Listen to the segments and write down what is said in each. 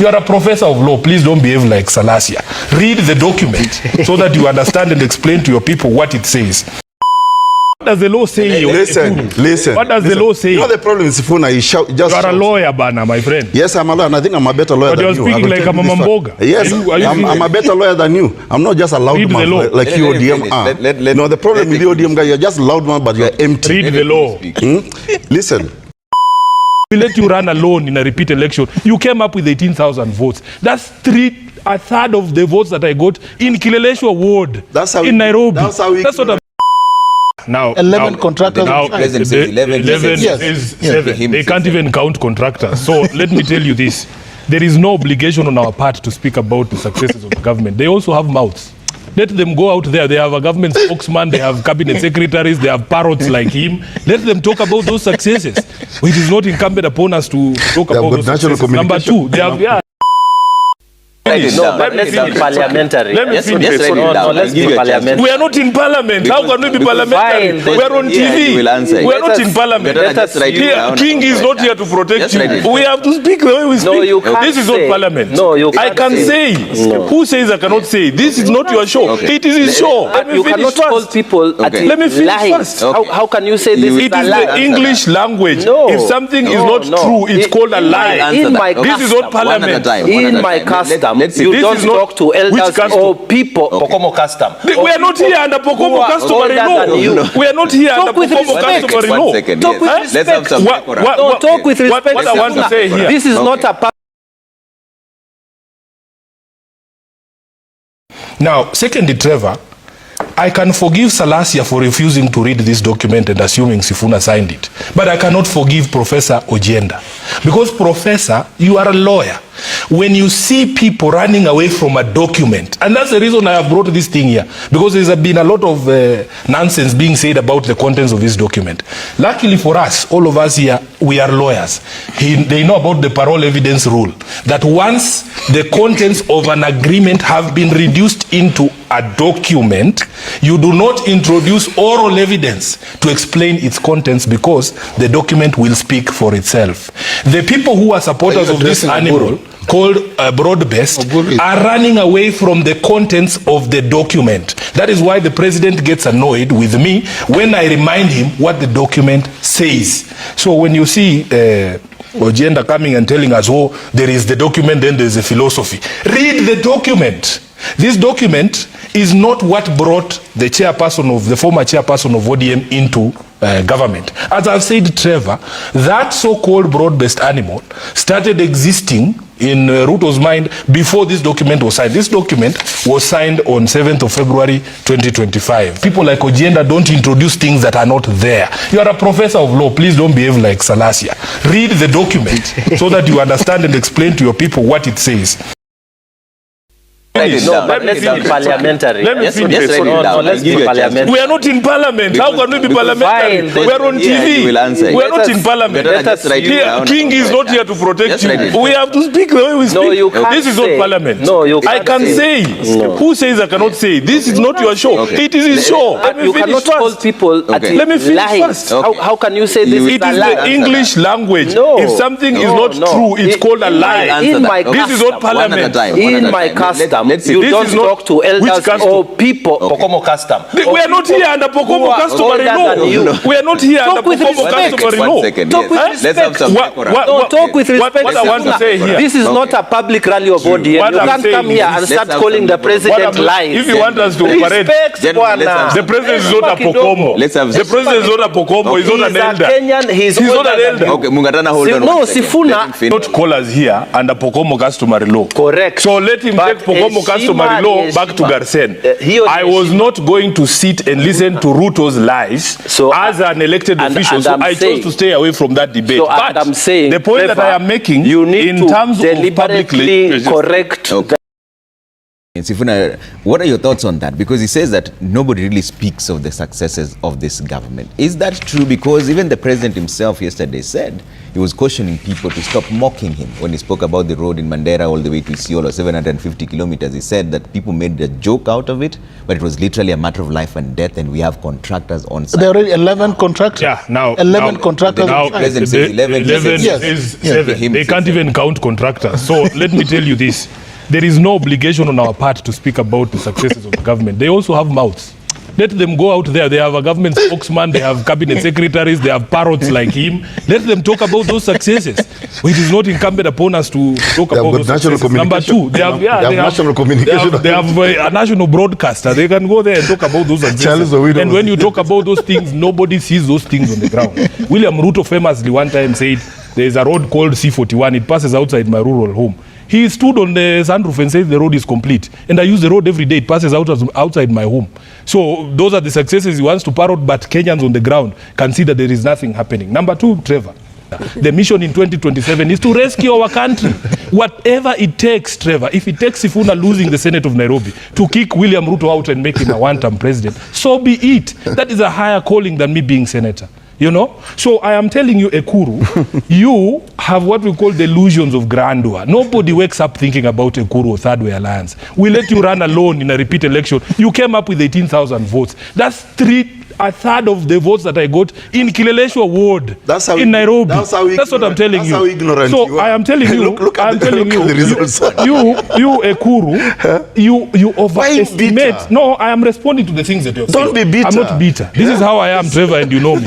You are a professor of law. Please don't behave like Salasia. Read the document so that you understand and explain to your people what it says. What does the law say? Listen. What does the law say? You know the problem is Sifuna, you are a lawyer, Bana, my friend. Yes, I'm a lawyer, and I think I'm a better lawyer than you. But you're speaking like a mamamboga. Yes, I'm a better lawyer than you. I'm not just a loud man like you ODM are. No, the problem with the ODM guy, you're just a loud man, but you're empty. Read the law. Listen. We let you run alone in a repeat election. You came up with 18,000 votes. That's a third of the votes that I got in Kileleshwa ward in Nairobi. That's what I'm... Now, 11 contractors. Now, President says 11 is 7. They can't even count contractors. So let me tell you this. There is no obligation on our part to speak about the successes of the government. They also have mouths. Let them go out there. They have a government spokesman. They have cabinet secretaries. They have parrots like him. Let them talk about those successes. It is not incumbent upon us to talk about those successes. Number two, they have... Yeah. No, but let's be parliamentary. Let me finish. Let's be parliamentary. We are not in parliament. How can we be parliamentary? We are on TV. We are not in parliament. King is not here to protect you. We have to speak the way we speak. This is not parliament. I can say. Who says I cannot say? This is not your show. It is his show. You cannot call people let me finish first. How can you say this is a lie? It is the English language. If something is not true, it's called a lie. This is not parliament. In my custom, you don't talk to elders or people. Pokomo custom. We are not here under Pokomo customary law. We are not here under Pokomo customary law. Talk with respect. Talk with respect. What I want to say here. This is not a... Now, secondly, Trevor, I can forgive Salasia for refusing to read this document and assuming Sifuna signed it. But I cannot forgive Professor Ojenda. Because, Professor, you are a lawyer. When you see people running away from a document, and that's the reason I have brought this thing here, because there's been a lot of nonsense being said about the contents of this document. Luckily for us, all of us here, we are lawyers. They know about the parole evidence rule, that once the contents of an agreement have been reduced into a document, you do not introduce oral evidence to explain its contents because the document will speak for itself. The people who are supporters of this animal, called broad-based, are running away from the contents of the document. That is why the president gets annoyed with me when I remind him what the document says. So when you see Ojenda coming and telling us, oh, there is the document, then there's a philosophy. Read the document. This document is not what brought the former chairperson of ODM into government. As I've said, Trevor, that so-called broad-based animal started existing in Ruto's mind before this document was signed. This document was signed on 7th of February 2025. People like Ojenda don't introduce things that are not there. You are a professor of law. Please don't behave like Salasia. Read the document so that you understand and explain to your people what it says. No, but let's be parliamentary. Let me finish. Let's be parliamentary. We are not in parliament. How can we be parliamentary? We are on TV. We are not in parliament. King is not here to protect you. We have to speak the way we speak. This is not parliament. I can say. Who says I cannot say? This is not your show. It is his show. You cannot call people let me finish first. How can you say this is a lie? It is the English language. If something is not true, it's called a lie. This is not parliament. In my custom, you don't talk to elders or people. Pokomo custom. We are not here under Pokomo customary law. We are not here under Pokomo customary law. Talk with respect. Talk with respect. What I want to say here. This is not a public rally of ODM. You can't come here and start calling the president lies. If you want us to operate, the president is not a Pokomo. The president is not a Pokomo. He's not an elder. Kenyan. He's not an elder. Okay, Mungatana, hold on. No, Sifuna. Not call us here under Pokomo customary law. Correct. So let him take Pokomo customary law back to Garsen. I was not going to sit and listen to Ruto's lies as an elected official, so I chose to stay away from that debate. But I'm saying, the point that I am making, you need in terms of publicly correct. Okay. Sifuna, what are your thoughts on that? Because he says that nobody really speaks of the successes of this government. Is that true? Because even the president himself yesterday said he was cautioning people to stop mocking him when he spoke about the road in Mandera all the way to Isiolo, 750 kilometers. He said that people made a joke out of it, but it was literally a matter of life and death, and we have contractors on site. There are already 11 contractors. Yeah, now 11 contractors. Now the president says 11 yes. is 7. They can't even count contractors. So let me tell you this. There is no obligation on our part to speak about the successes of the government. They also have mouths. Let them go out there. They have a government spokesman, they have cabinet secretaries, they have parrots like him. Let them talk about those successes. It is not incumbent upon us to talk about those successes. Number two, they have national communication. They have a national broadcaster. They can go there and talk about those successes. And when you talk about those things, nobody sees those things on the ground. William Ruto famously one time said, there is a road called C41. It passes outside my rural home. He stood on the sunroof and said the road is complete. And I use the road every day. It passes outside my home. So those are the successes he wants to parrot, but Kenyans on the ground can see that there is nothing happening. Number two, Trevor. The mission in 2027 is to rescue our country. Whatever it takes, Trevor, if it takes Sifuna losing the Senate of Nairobi to kick William Ruto out and make him a one-term president, so be it. That is a higher calling than me being senator. You know? So I am telling you, Ekuru, you have what we call delusions of grandeur. Nobody wakes up thinking about Ekuru or Third Way Alliance. We let you run alone in a repeat election. You came up with 18,000 votes. That's a third of the votes that I got in Kileleshwa Ward in Nairobi. That's what I'm telling you. How ignorant so you are. I am telling you, look at the results. you Ekuru, you overestimate. No, I am responding to the things that you're saying. Don't be bitter. I'm not bitter. This is how I am, Trevor, and you know me.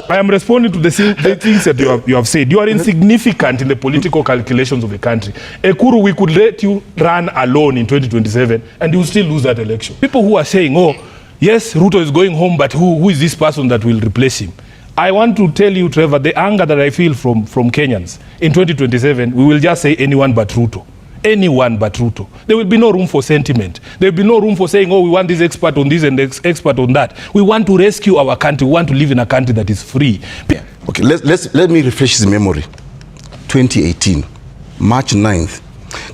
I am responding to the things that you have said. You are insignificant in the political calculations of the country. Ekuru, we could let you run alone in 2027 and you will still lose that election. People who are saying, oh, yes, Ruto is going home, but who is this person that will replace him? I want to tell you, Trevor, the anger that I feel from Kenyans in 2027, we will just say anyone but Ruto. Anyone but Ruto. There will be no room for sentiment. There will be no room for saying, oh, we want this expert on this and this expert on that. We want to rescue our country. We want to live in a country that is free. Yeah. Okay, let me refresh his memory. 2018, March 9th.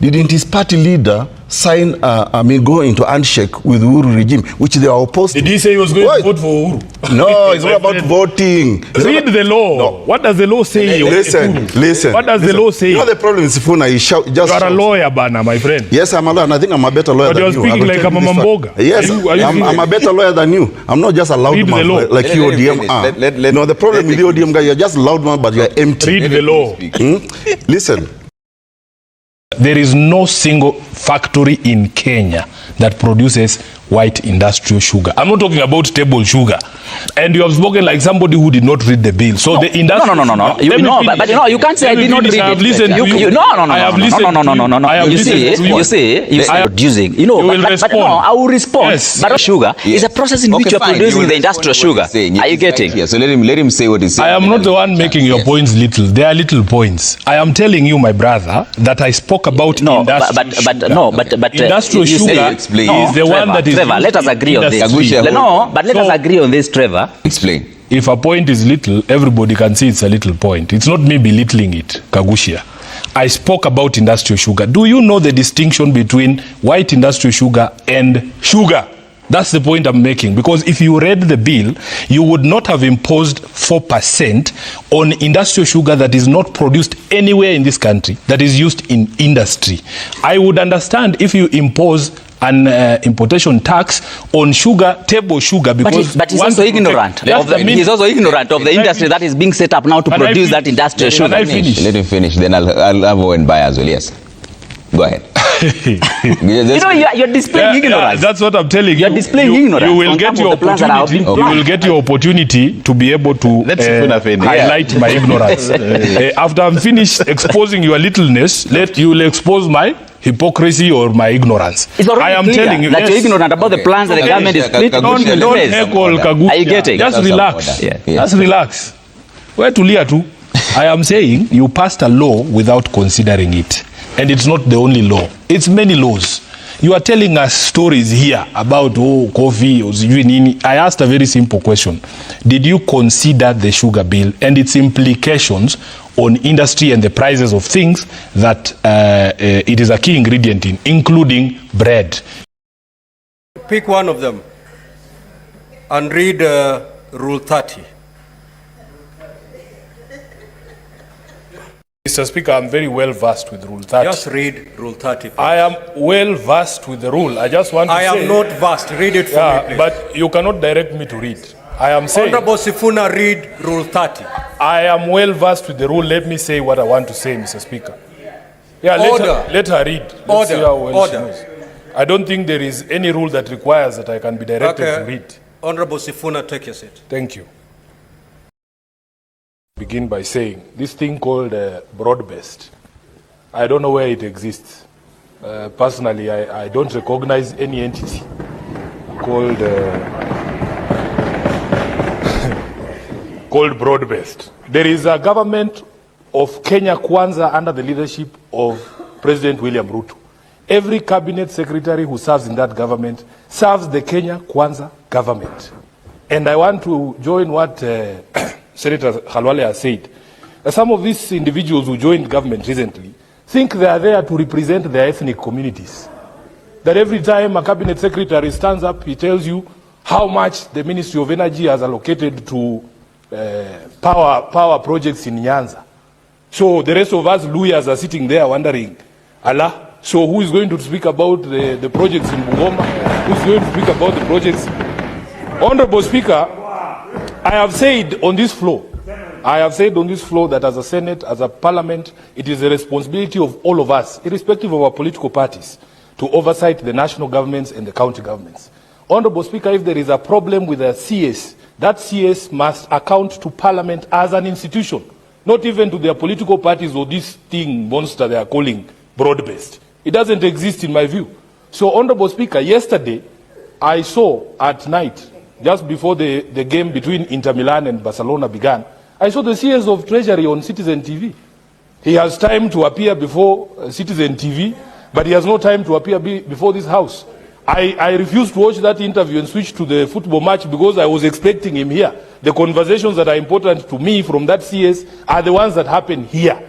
Didn't his party leader sign, go into handshake with Uhuru regime, which they are opposed to? Did he say he was going to vote for Uhuru? No, it's not about voting. Read the law. No. What does the law say? Listen. What does the law say? You know the problem is Sifuna, you are a lawyer, Bana, my friend. Yes, I'm a lawyer, and I think I'm a better lawyer than you. But you're speaking like a mamamboga. Yes, I'm a better lawyer than you. I'm not just a loud man like you ODM are. No, the problem with the ODM guy, you're just a loud man, but you're empty. Read the law. Listen. There is no single factory in Kenya that produces white industrial sugar. I'm not talking about table sugar. And you have spoken like somebody who did not read the bill. So the industry. No. You can't say I did not read it. I have listened to you. I have listened to you. You see, producing. But no, I will respond. Yes. But sugar is a process in which you are producing the industrial sugar. Are you getting? Yeah, so let him say what he's saying. I am not the one making your points little. They are little points. I am telling you, my brother, that I spoke about industrial sugar is the one that is. Trevor, let us agree on this. Let us agree on this, Trevor. Explain. If a point is little, everybody can see it's a little point. It's not me belittling it, Kagushia. I spoke about industrial sugar. Do you know the distinction between white industrial sugar and sugar? That's the point I'm making. Because if you read the bill, you would not have imposed 4% on industrial sugar that is not produced anywhere in this country, that is used in industry. I would understand if you impose an importation tax on sugar, table sugar, because but he's also ignorant. He's also ignorant of the industry that is being set up now to produce that industrial sugar. Let him finish. Then I'll have one buy as well. Yes. Go ahead. You're displaying ignorance. That's what I'm telling you. You're displaying ignorance. You will get your opportunity. You will get your opportunity to be able to highlight my ignorance. After I'm finished exposing your littleness, you will expose my hypocrisy or my ignorance. I am telling you that you're ignorant about the plans that the government is split. Don't heckle Kagu. Are you getting? Just relax. Just relax. Where to Leah to? I am saying you passed a law without considering it. And it's not the only law. It's many laws. You are telling us stories here about coffee or nini. I asked a very simple question. Did you consider the sugar bill and its implications on industry and the prices of things that it is a key ingredient in, including bread? Pick one of them and read Rule 30. Mr. Speaker, I'm very well versed with Rule 30. Just read Rule 30. I am well versed with the rule. I just want to say... I am not versed. Read it for me, please. But you cannot direct me to read. I am saying... Honorable Sifuna, read Rule 30. I am well versed with the rule. Let me say what I want to say, Mr. Speaker. Yeah, let her read. Let's see how well she knows. I don't think there is any rule that requires that I can be directed to read. Honorable Sifuna, take your seat. Thank you. Begin by saying this thing called broad-based. I don't know where it exists. Personally, I don't recognize any entity called called broad-based. There is a government of Kenya Kwanza under the leadership of President William Ruto. Every cabinet secretary who serves in that government serves the Kenya Kwanza government. And I want to join what Senator Khalwale has said. Some of these individuals who joined government recently think they are there to represent their ethnic communities. That every time a cabinet secretary stands up, he tells you how much the Ministry of Energy has allocated to power projects in Nyanza. So the rest of us lawyers are sitting there wondering, Allah, so who is going to speak about the projects in Bungoma? Who is going to speak about the projects? Honorable Speaker, I have said on this floor that as a Senate, as a Parliament, it is the responsibility of all of us, irrespective of our political parties, to oversight the national governments and the county governments. Honorable Speaker, if there is a problem with a CS, that CS must account to Parliament as an institution, not even to their political parties or this thing monster they are calling broad-based. It doesn't exist in my view. So, Honorable Speaker, yesterday I saw at night, just before the game between Inter Milan and Barcelona began, I saw the CS of Treasury on Citizen TV. He has time to appear before Citizen TV, but he has no time to appear before this House. I refused to watch that interview and switch to the football match because I was expecting him here. The conversations that are important to me from that CS are the ones that happen here.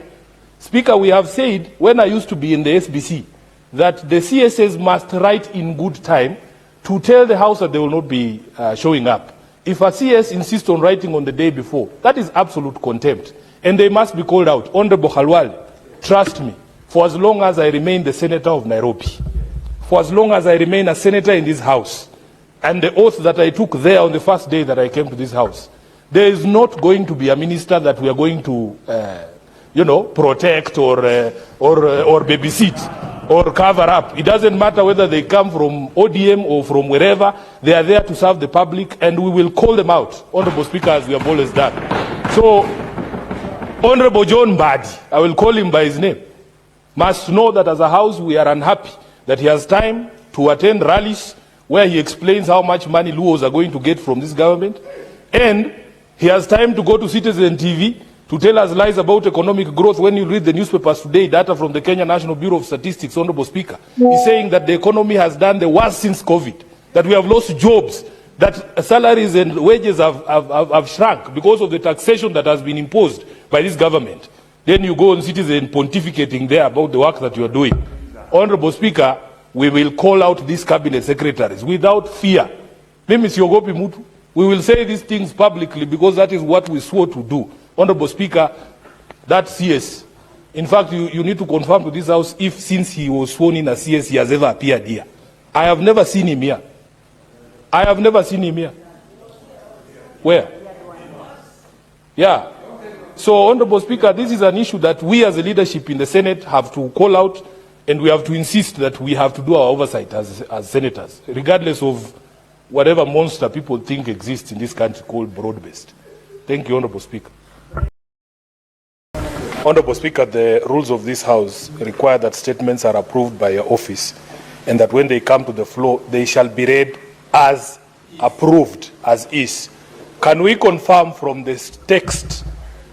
Speaker, we have said, when I used to be in the SBC, that the CSs must write in good time to tell the House that they will not be showing up. If a CS insists on writing on the day before, that is absolute contempt. And they must be called out. Honorable Khalwale, trust me, for as long as I remain the Senator of Nairobi, for as long as I remain a Senator in this House, and the oath that I took there on the first day that I came to this House, there is not going to be a minister that we are going to, protect or babysit or cover up. It doesn't matter whether they come from ODM or from wherever. They are there to serve the public, and we will call them out, Honorable Speaker, as we have always done. So, Honorable John Badi, I will call him by his name, must know that as a House we are unhappy that he has time to attend rallies where he explains how much money Luos are going to get from this government, and he has time to go to Citizen TV to tell us lies about economic growth. When you read the newspapers today, data from the Kenya National Bureau of Statistics, Honorable Speaker, he's saying that the economy has done the worst since COVID, that we have lost jobs, that salaries and wages have shrunk because of the taxation that has been imposed by this government. Then you go on Citizen pontificating there about the work that you are doing. Honorable Speaker, we will call out these cabinet secretaries without fear. Mimi siogopi mutu. We will say these things publicly because that is what we swore to do. Honorable Speaker, that CS, in fact, you need to confirm to this House if since he was sworn in as CS, he has ever appeared here. I have never seen him here. I have never seen him here. Where? Yeah. So, Honorable Speaker, this is an issue that we as a leadership in the Senate have to call out, and we have to insist that we have to do our oversight as senators, regardless of whatever monster people think exists in this country called broad-based. Thank you, Honorable Speaker. Honorable Speaker, the rules of this House require that statements are approved by your office and that when they come to the floor, they shall be read as approved, as is. Can we confirm from this text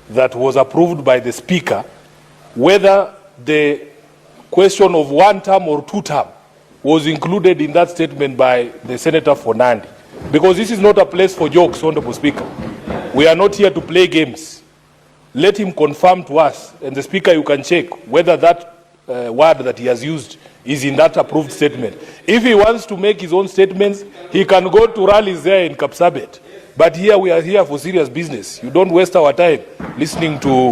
that was approved by the Speaker whether the question of one term or two term was included in that statement by the Senator for Nandi? Because this is not a place for jokes, Honorable Speaker. We are not here to play games. Let him confirm to us, and the Speaker, you can check whether that word that he has used is in that approved statement. If he wants to make his own statements, he can go to rallies there in Kapsabet. But here we are here for serious business. You don't waste our time listening to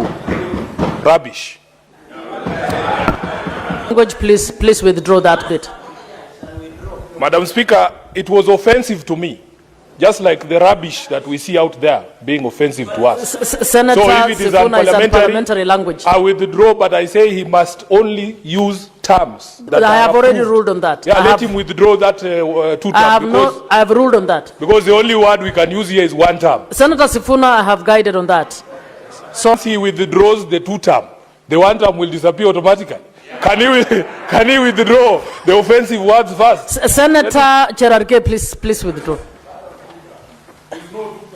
rubbish. Language, please withdraw that bit. Madam Speaker, it was offensive to me, just like the rubbish that we see out there being offensive to us. Senator So if it is Sifuna is unparliamentary language. I withdraw, but I say he must only use terms that I have are already approved. ruled on that. Yeah, let him withdraw that two terms. I have ruled on that. Because the only word we can use here is one term. Senator Sifuna, I have guided on that. So Once he withdraws the two term, the one term will disappear automatically. Can he withdraw the offensive words first? Senator Cherargei, please withdraw.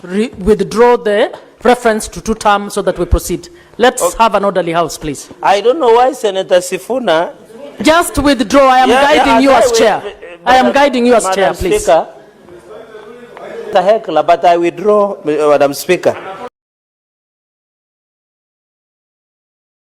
Withdraw the reference to two terms so that we proceed. Let's have an orderly house, please. I don't know why Senator Sifuna. Just withdraw. I am guiding you as chair. I am guiding you as chair, please. Speaker, the heckler, but I withdraw, Madam Speaker.